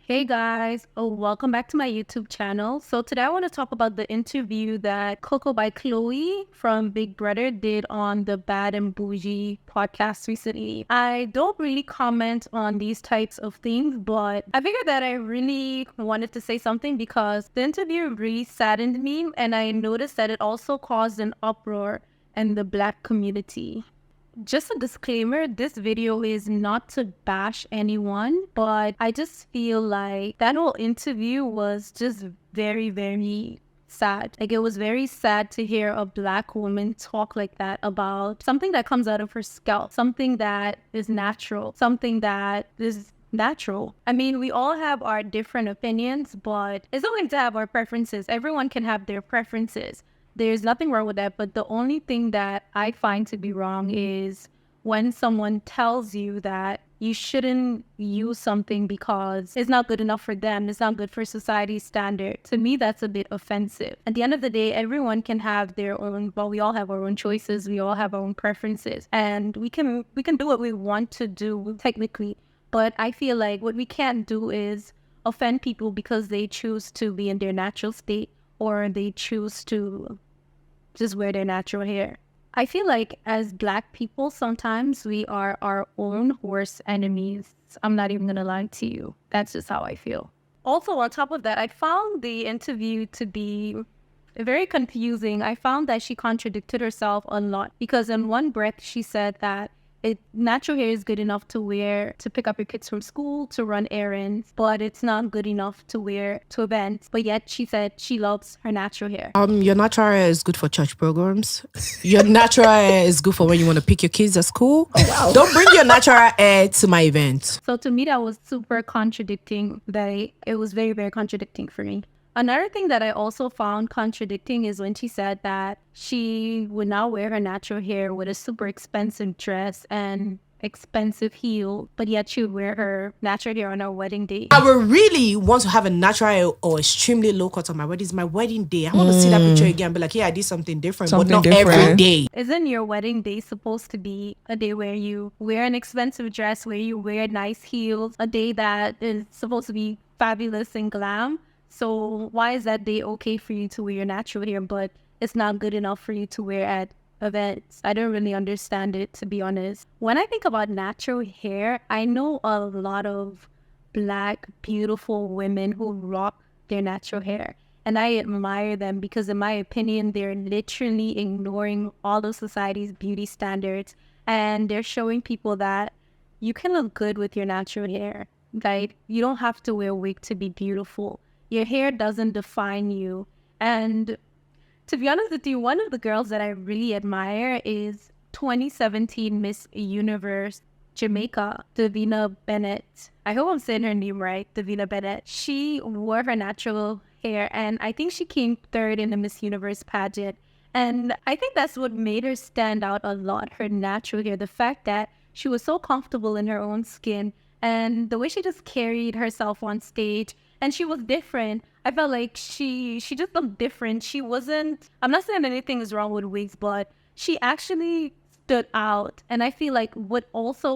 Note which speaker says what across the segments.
Speaker 1: Hey guys, welcome back to my YouTube channel. So today I want to talk about the interview that KokoByKhloe from Big Brother did on the Bhad and Boujie podcast recently. I don't really comment on these types of things, but I figured that I really wanted to say something because the interview really saddened me, and I noticed that it also caused an uproar in the Black community. Just a disclaimer, this video is not to bash anyone, but I just feel like that whole interview was just very, very sad. Like, it was very sad to hear a Black woman talk like that about something that comes out of her scalp, something that is natural, something that is natural. I mean, we all have our different opinions, but it's okay to have our preferences. Everyone can have their preferences. There's nothing wrong with that, but the only thing that I find to be wrong is when someone tells you that you shouldn't use something because it's not good enough for them, it's not good for society's standard. To me, that's a bit offensive. At the end of the day, everyone can have their own, well, we all have our own choices, we all have our own preferences, and we can do what we want to do technically. But I feel like what we can't do is offend people because they choose to be in their natural state or they choose to just wear their natural hair. I feel like as Black people, sometimes we are our own worst enemies. I'm not even gonna lie to you. That's just how I feel. Also, on top of that, I found the interview to be very confusing. I found that she contradicted herself a lot because in one breath she said that natural hair is good enough to wear to pick up your kids from school, to run errands, but it's not good enough to wear to events. But yet she said she loves her natural hair.
Speaker 2: Your natural hair is good for church programs. Your natural hair is good for when you want to pick your kids at school. Oh, wow. Don't bring your natural hair to my event.
Speaker 1: So to me, that was super contradicting. It was very, very contradicting for me. Another thing that I also found contradicting is when she said that she would now wear her natural hair with a super expensive dress and expensive heel, but yet she would wear her natural hair on her wedding day.
Speaker 2: I would really want to have a natural hair or extremely low cut on my wedding. It's my wedding day. I want to see that picture again and be like, yeah, I did something different, but not every day.
Speaker 1: Isn't your wedding day supposed to be a day where you wear an expensive dress, where you wear nice heels, a day that is supposed to be fabulous and glam? So why is that day okay for you to wear your natural hair, but it's not good enough for you to wear at events? I don't really understand it, to be honest. When I think about natural hair, I know a lot of Black, beautiful women who rock their natural hair. And I admire them because, in my opinion, they're literally ignoring all of society's beauty standards. And they're showing people that you can look good with your natural hair. Like, you don't have to wear a wig to be beautiful. Your hair doesn't define you. And to be honest with you, one of the girls that I really admire is 2017 Miss Universe Jamaica, Deina Bennett. I hope I'm saying her name right, Deina Bennett. She wore her natural hair, and I think she came third in the Miss Universe pageant. And I think that's what made her stand out a lot, her natural hair. The fact that she was so comfortable in her own skin and the way she just carried herself on stage. And she was different. I felt like she just looked different. She wasn't, I'm not saying anything is wrong with wigs, but she actually stood out. And I feel like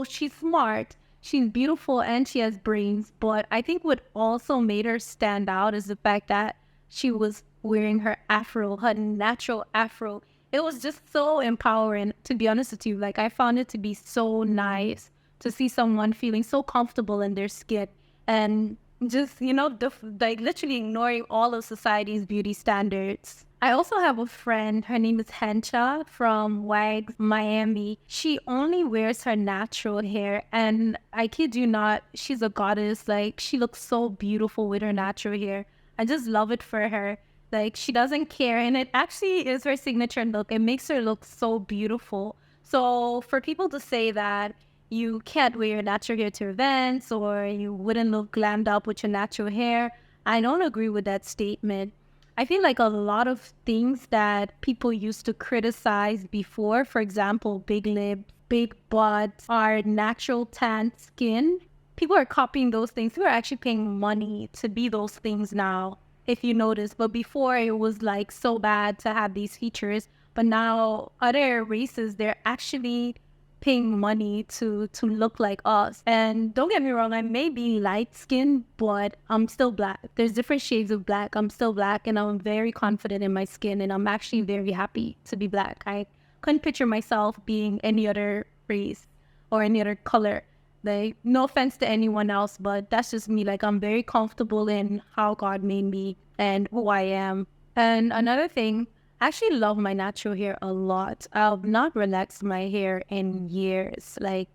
Speaker 1: she's smart, she's beautiful, and she has brains. But I think what also made her stand out is the fact that she was wearing her afro, her natural afro. It was just so empowering, to be honest with you. Like, I found it to be so nice to see someone feeling so comfortable in their skin and just, like literally ignoring all of society's beauty standards. I also have a friend, her name is Hena from Wags, Miami. She only wears her natural hair, and I kid you not, she's a goddess. Like, she looks so beautiful with her natural hair. I just love it for her. Like, she doesn't care, and it actually is her signature look. It makes her look so beautiful. So for people to say that you can't wear your natural hair to events or you wouldn't look glammed up with your natural hair, I don't agree with that statement. I feel like a lot of things that people used to criticize before, for example, big lips, big butts, our natural tan skin, people are copying those things. People are actually paying money to be those things now, if you notice. But before, it was like so bad to have these features. But now other races, they're actually paying money to look like us. And don't get me wrong, I may be light skinned, but I'm still black. There's different shades of black. I'm still black, and I'm very confident in my skin, and I'm actually very happy to be black. I couldn't picture myself being any other race or any other color. Like, no offense to anyone else, but that's just me. Like, I'm very comfortable in how God made me and who I am. And another thing, I actually love my natural hair a lot. I've not relaxed my hair in years. Like,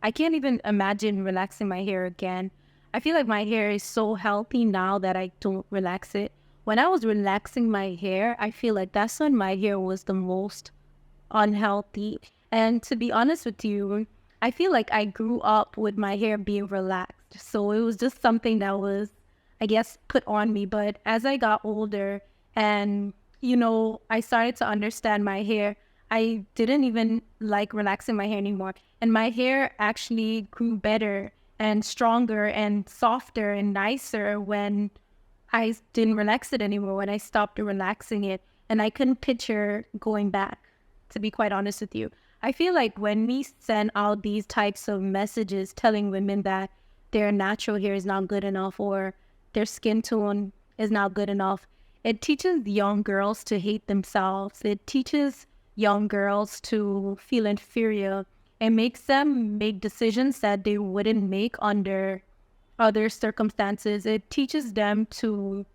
Speaker 1: I can't even imagine relaxing my hair again. I feel like my hair is so healthy now that I don't relax it. When I was relaxing my hair, I feel like that's when my hair was the most unhealthy. And to be honest with you, I feel like I grew up with my hair being relaxed. So it was just something that was, I guess, put on me. But as I got older and, I started to understand my hair, I didn't even like relaxing my hair anymore. And my hair actually grew better and stronger and softer and nicer when I didn't relax it anymore, when I stopped relaxing it. And I couldn't picture going back, to be quite honest with you. I feel like when we send out these types of messages telling women that their natural hair is not good enough or their skin tone is not good enough, it teaches young girls to hate themselves. It teaches young girls to feel inferior. It makes them make decisions that they wouldn't make under other circumstances. It teaches them to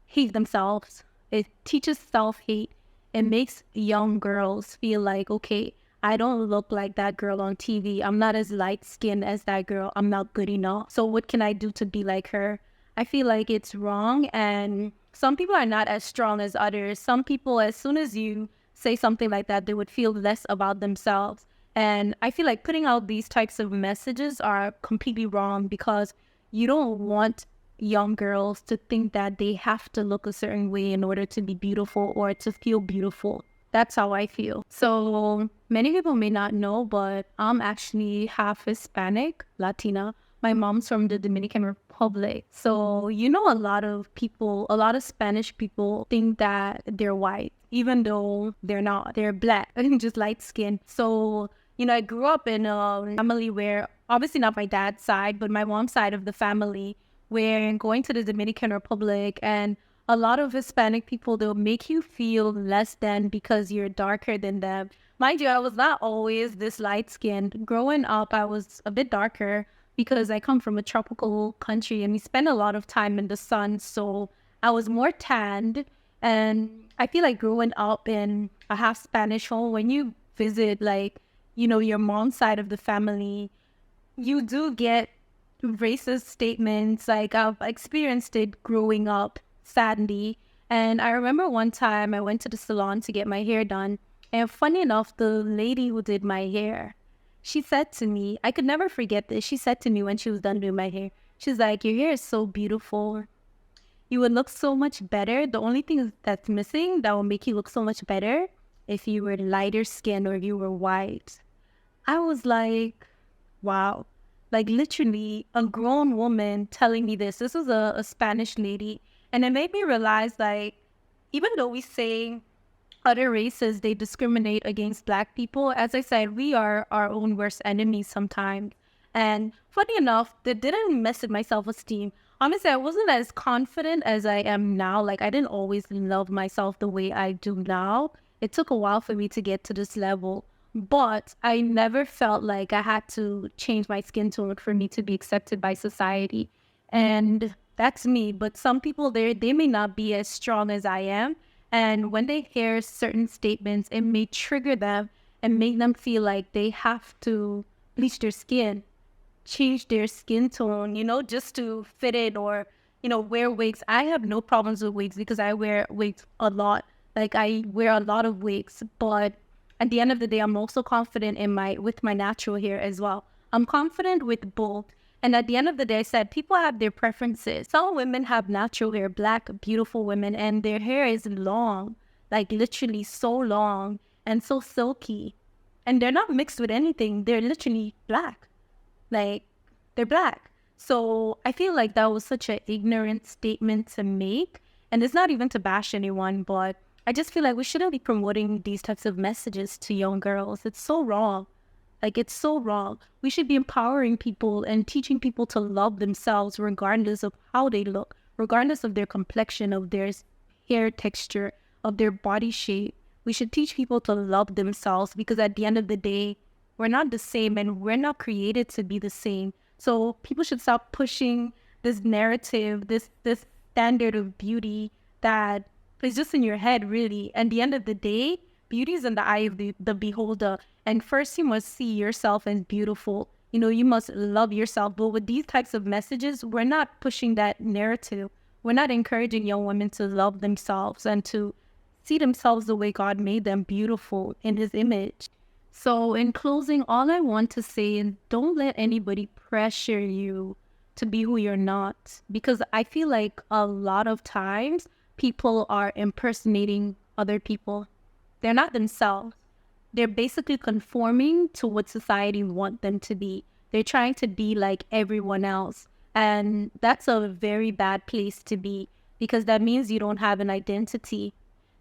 Speaker 1: hate themselves. It teaches self-hate. It makes young girls feel like, okay, I don't look like that girl on TV. I'm not as light-skinned as that girl. I'm not good enough. So what can I do to be like her? I feel like it's wrong, and some people are not as strong as others. Some people, as soon as you say something like that, they would feel less about themselves. And I feel like putting out these types of messages are completely wrong because you don't want young girls to think that they have to look a certain way in order to be beautiful or to feel beautiful. That's how I feel. So many people may not know, but I'm actually half Hispanic, Latina. My mom's from the Dominican Republic. So, a lot of people, a lot of Spanish people think that they're white, even though they're not. They're black and just light skinned. So, I grew up in a family where, obviously not my dad's side, but my mom's side of the family, where going to the Dominican Republic and a lot of Hispanic people, they'll make you feel less than because you're darker than them. Mind you, I was not always this light skinned. Growing up, I was a bit darker because I come from a tropical country and we spend a lot of time in the sun. So I was more tanned. And I feel like growing up in a half Spanish home, when you visit your mom's side of the family, you do get racist statements. Like, I've experienced it growing up, sadly. And I remember one time I went to the salon to get my hair done. And funny enough, the lady who did my hair, she said to me, I could never forget this. She said to me when she was done doing my hair, she's like, your hair is so beautiful. You would look so much better. The only thing that's missing that will make you look so much better if you were lighter skin or you were white. I was like, wow. Like, literally a grown woman telling me this. This was a Spanish lady. And it made me realize, like, even though we say other races, they discriminate against Black people, as I said, we are our own worst enemies sometimes. And funny enough, that didn't mess with my self-esteem. Honestly, I wasn't as confident as I am now. Like, I didn't always love myself the way I do now. It took a while for me to get to this level. But I never felt like I had to change my skin tone for me to be accepted by society. And that's me. But some people, they may not be as strong as I am. And when they hear certain statements, it may trigger them and make them feel like they have to bleach their skin, change their skin tone, just to fit in or, wear wigs. I have no problems with wigs because I wear wigs a lot. Like, I wear a lot of wigs, but at the end of the day, I'm also confident with my natural hair as well. I'm confident with both. And at the end of the day, I said, people have their preferences. Some women have natural hair, Black, beautiful women, and their hair is long, like literally so long and so silky. And they're not mixed with anything. They're literally Black. Like, they're Black. So I feel like that was such an ignorant statement to make. And it's not even to bash anyone, but I just feel like we shouldn't be promoting these types of messages to young girls. It's so wrong. Like, it's so wrong. We should be empowering people and teaching people to love themselves regardless of how they look, regardless of their complexion, of their hair texture, of their body shape. We should teach people to love themselves, because at the end of the day, we're not the same and we're not created to be the same. So people should stop pushing this narrative, this standard of beauty that is just in your head, really. At the end of the day, beauty is in the eye of the beholder. And first, you must see yourself as beautiful. You know, you must love yourself. But with these types of messages, we're not pushing that narrative. We're not encouraging young women to love themselves and to see themselves the way God made them, beautiful in his image. So in closing, all I want to say is don't let anybody pressure you to be who you're not. Because I feel like a lot of times people are impersonating other people. They're not themselves. They're basically conforming to what society wants them to be. They're trying to be like everyone else. And that's a very bad place to be, because that means you don't have an identity.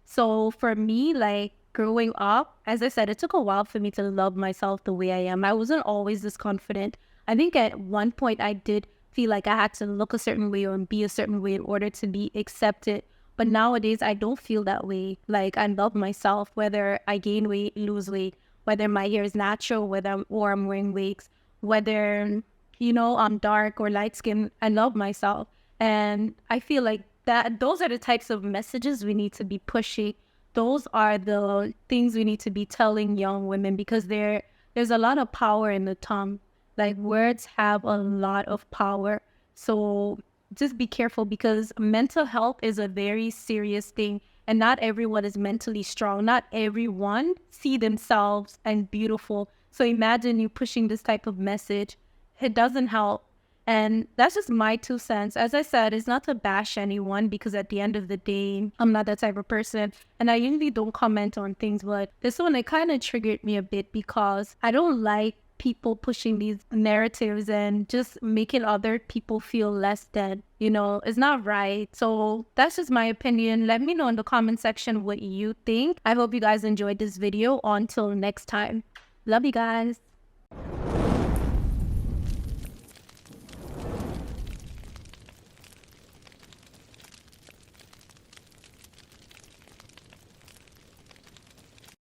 Speaker 1: So for me, like growing up, as I said, it took a while for me to love myself the way I am. I wasn't always this confident. I think at one point I did feel like I had to look a certain way or be a certain way in order to be accepted. But nowadays, I don't feel that way. Like, I love myself, whether I gain weight, lose weight, whether my hair is natural, or I'm wearing wigs, whether, you know, I'm dark or light skinned. I love myself. And I feel like that those are the types of messages we need to be pushing. Those are the things we need to be telling young women, because there's a lot of power in the tongue. Like, words have a lot of power. So just be careful, because mental health is a very serious thing, and not everyone is mentally strong. Not everyone see themselves as beautiful. So imagine you pushing this type of message. It doesn't help. And that's just my 2 cents. As I said, it's not to bash anyone, because at the end of the day, I'm not that type of person. And I usually don't comment on things, but this one, it kind of triggered me a bit, because I don't like people pushing these narratives and just making other people feel less than, you know, it's not right. So that's just my opinion. Let me know in the comment section what you think. I hope you guys enjoyed this video. Until next time, love you guys.